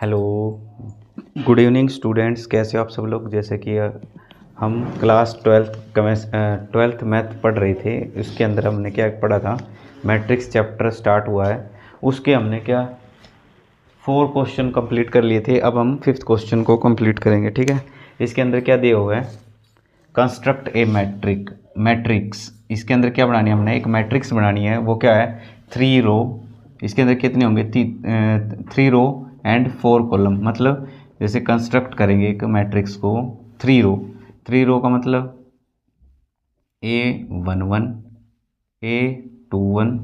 Hello, good evening students. कैसे हो आप सब लोग। जैसे कि हम क्लास ट्वेल्थ मैथ पढ़ रहे थे। इसके अंदर हमने क्या पढ़ा था, मैट्रिक्स चैप्टर स्टार्ट हुआ है। उसके हमने क्या 4 क्वेश्चन कंप्लीट कर लिए थे। अब हम 5th क्वेश्चन को कंप्लीट करेंगे। ठीक है, इसके अंदर क्या दिया हुआ है, कंस्ट्रक्ट ए मैट्रिक्स। इसके अंदर क्या बनानी है, हमने एक मैट्रिक्स बनानी है। वो क्या है, 3 रो। इसके अंदर कितने होंगे, 3 रो एंड 4 कॉलम। मतलब जैसे कंस्ट्रक्ट करेंगे एक मैट्रिक्स को 3 रो का मतलब A11 A21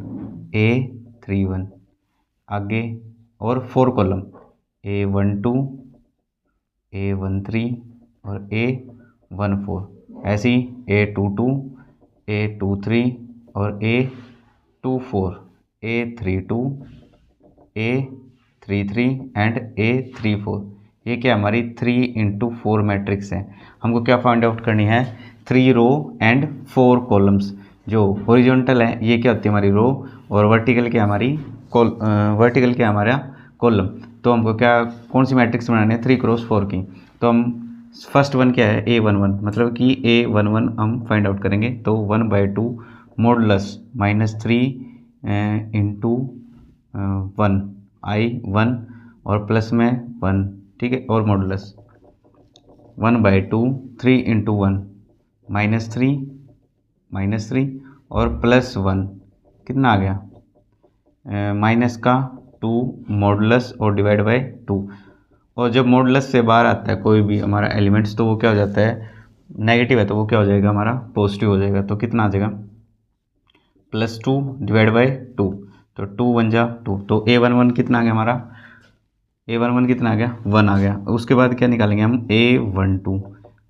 A31 आगे, और 4 कॉलम A12 A13 और A14। ऐसे ही A22 A23 और A24 A32 A33 and A34। ये क्या हमारी 3x4 मैट्रिक्स है। हमको क्या फाइंड आउट करनी है, 3 रो एंड 4 कॉलम्स। जो हॉरिजॉन्टल है ये क्या होती है हमारी रो, और वर्टिकल क्या हमारी हमारा कॉलम। तो हमको क्या कौन सी मैट्रिक्स बनानी है, 3x4 की। तो हम फर्स्ट वन क्या है, A11, मतलब कि A11 हम फाइंड आउट करेंगे। तो 1/2 मॉडुलस -3 इंटू 1 I1 और प्लस में 1। ठीक है, और मॉडुलस 1/2 3 इंटू 1 -3 और +1 कितना आ गया, माइनस का 2 मॉडुलस और डिवाइड बाय 2। और जब मॉडुलस से बाहर आता है कोई भी हमारा एलिमेंट्स, तो वो क्या हो जाता है, नेगेटिव है तो वो क्या हो जाएगा, हमारा पॉजिटिव हो जाएगा। तो कितना आ जाएगा, +2 डिवाइड बाय 2। तो 2 1 जा 2। तो A11 कितना आ गया हमारा, A11 कितना आ गया, 1 आ गया। उसके बाद क्या निकालेंगे हम, A12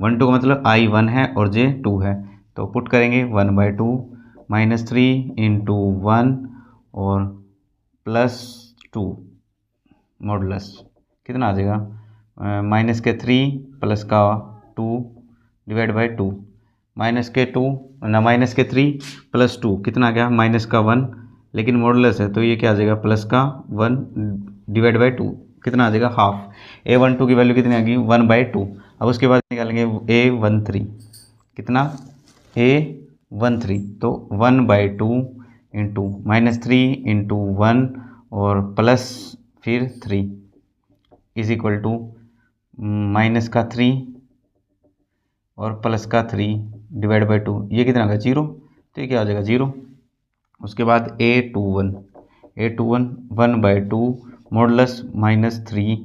का मतलब I1 है और J2 है। तो पुट करेंगे 1/2 -3 इंटू 1 और +2 मॉडुलस कितना आ जाएगा, माइनस के 3 प्लस का 2 डिवाइड बाय 2। माइनस के 3 + 2 कितना आ गया, -1, लेकिन मॉडुलस है तो ये क्या आ जाएगा, +1 डिवाइड बाय 2 कितना आ जाएगा, हाफ। A12 की वैल्यू कितनी आ गई, 1/2। अब उसके बाद निकालेंगे A13 कितना, A13 तो 1/2 इंटू -3 इंटू 1 और प्लस फिर 3 इज इक्वल टू -3 और प्लस का 3 डिवाइड बाई 2। ये कितना आ गया, 0। तो ये क्या आ जाएगा, 0। उसके बाद A21 1/2 मॉडुलस -3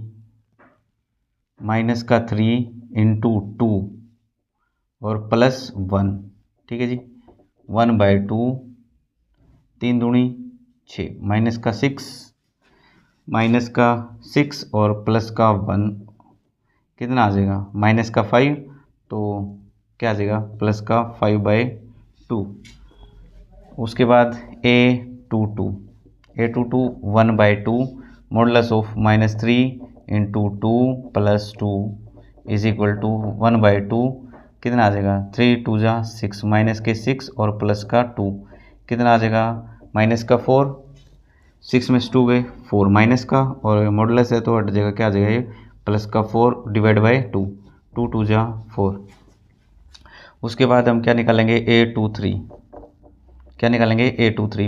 माइनस का 3 इंटू 2 और +1। ठीक है जी, 1/2 3 दूनी 6 माइनस का 6 और प्लस का 1 कितना आ जाएगा, -5। तो क्या आ जाएगा, +5/2। उसके बाद A22 1/2 modulus of -3 into 2 + 2 is equal to 1/2 कितना आ जाएगा, 3 2 जा 6 माइनस के 6 और प्लस का 2 कितना आ जाएगा, माइनस का 4। 6 में से 2 गए 4 माइनस का, और मॉडुलस है तो हट जाएगा, क्या आ जाएगा ये, प्लस का 4 डिवाइड बाई 2 2 2 जा 4। उसके बाद हम क्या निकालेंगे, A23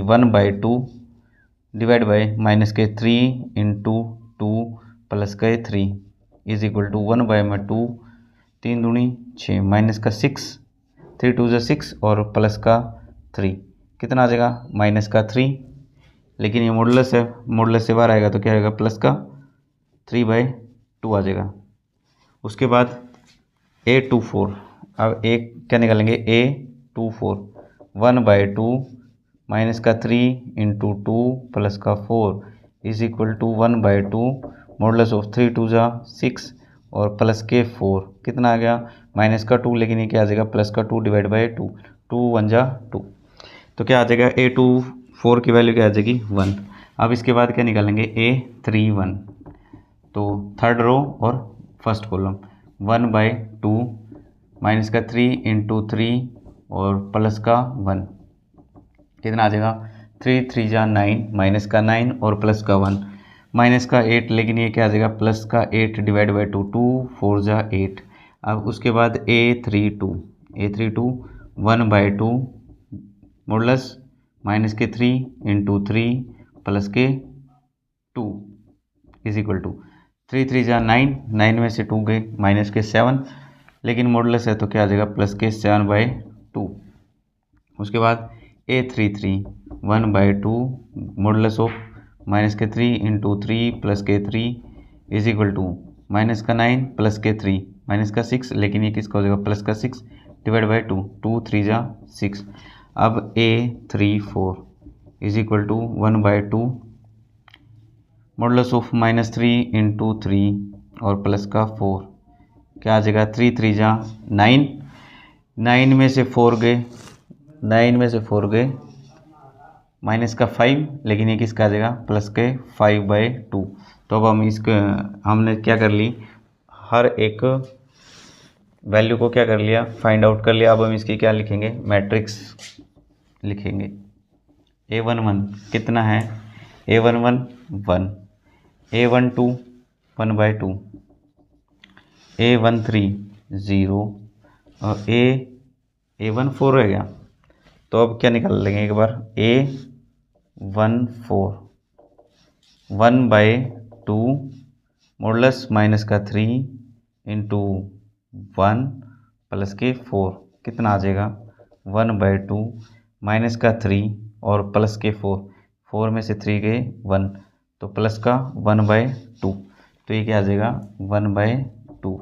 1/2 डिवाइड बाई माइनस के 3 इंटू 2 प्लस के 3 इज इक्वल टू 1/2 3 दूनी 6 माइनस का 6 3 2 जा 6 और प्लस का 3 कितना आ जाएगा, माइनस का 3। लेकिन ये मॉडुलस है, मॉडुलस से बाहर आएगा तो क्या आएगा, प्लस का 3/2 आ जाएगा। उसके बाद A24, अब एक क्या निकालेंगे, A24 1/2 माइनस का 3 इंटू 2 प्लस का 4 is equal to 1/2 modulus of 3 2 जा 6 और प्लस के 4 कितना आ गया, माइनस का 2, लेकिन ये क्या आ जाएगा, प्लस का 2 डिवाइड बाई 2 2 1 जा 2। तो क्या आ जाएगा, A24 की वैल्यू क्या आ जाएगी, 1। अब इसके बाद क्या निकालेंगे, A31 तो थर्ड रो और फर्स्ट कॉलम 1/2 माइनस का 3 इंटू 3 और प्लस का 1 कितना आ जाएगा, 3 3 जा 9 माइनस का 9 और प्लस का 1 माइनस का 8, लेकिन ये क्या आ जाएगा प्लस का 8 डिवाइड बाई 2, 2 4 जा 8। अब उसके बाद A32 1/2 मॉडुलस माइनस के 3 इंटू 3 प्लस के 2 इज इक्वल टू 3 3 जा 9, 9 में से 2 गए माइनस के 7, लेकिन मॉडुलस है तो क्या आ जाएगा प्लस के 7/2। उसके बाद A33 1/2 मॉडुलस ऑफ माइनस के 3 इंटू 3 प्लस के 3 इज इक्वल टू माइनस का 9 प्लस के 3 माइनस का 6, लेकिन ये किसका हो जाएगा प्लस का 6 डिवाइड बाई 2, 2 3 जा 6। अब A34 is equal to 1/2 modulus of minus 3 into 3 और प्लस का 4, क्या आ जाएगा 3 3 जा 9, 9 में से 4 गए, 9 में से 4 गए माइनस का 5, लेकिन ये किसका आ जाएगा प्लस के 5/2। तो अब हम इसको हमने क्या कर ली, हर एक वैल्यू को क्या कर लिया फाइंड आउट कर लिया। अब हम इसकी क्या लिखेंगे मैट्रिक्स लिखेंगे। A11 कितना है, A11 1, A12 1/2, A13 0 और A14 रह गया। तो अब क्या निकाल लेंगे एक बार, A14 1/2 मॉडुलस माइनस का 3 इंटू 1 प्लस के 4, कितना आ जाएगा 1/2 माइनस का 3 और प्लस के 4, 4 में से 3 गए 1, तो प्लस का 1/2, तो ये क्या आ जाएगा 1/2।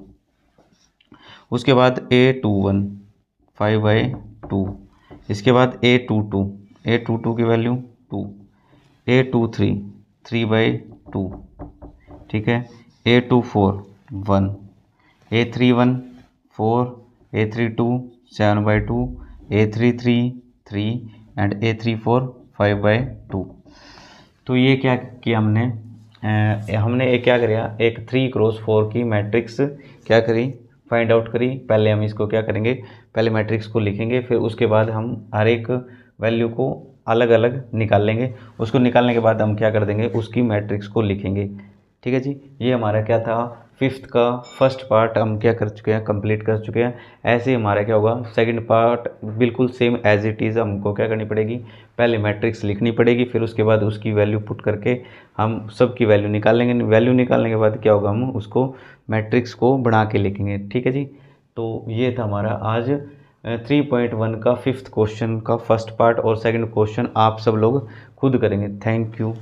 उसके बाद A21 5/2, इसके बाद A22 की वैल्यू 2, A23 3/2, ठीक है, A24 1, A31 4, A32 7/2, A33 3 and A34 5/2। तो ये क्या किया हमने क्या करा, एक 3x4 की मैट्रिक्स क्या करी फाइंड आउट करी। पहले हम इसको क्या करेंगे, पहले मैट्रिक्स को लिखेंगे, फिर उसके बाद हम हर एक वैल्यू को अलग अलग निकाल लेंगे। उसको निकालने के बाद हम क्या कर देंगे, उसकी मैट्रिक्स को लिखेंगे। ठीक है जी, ये हमारा क्या था 5th का फर्स्ट पार्ट हम क्या कर चुके हैं, कंप्लीट कर चुके हैं। ऐसे ही हमारा क्या होगा सेकंड पार्ट बिल्कुल सेम एज इट इज़ हमको क्या करनी पड़ेगी, पहले मैट्रिक्स लिखनी पड़ेगी, फिर उसके बाद उसकी वैल्यू पुट करके हम सबकी वैल्यू निकाल लेंगे। वैल्यू निकालने के बाद क्या होगा, हम उसको मैट्रिक्स को बढ़ा के लिखेंगे। ठीक है जी, तो ये था हमारा आज 3.1 का 5th क्वेश्चन का फर्स्ट पार्ट, और सेकंड क्वेश्चन आप सब लोग खुद करेंगे। Thank you.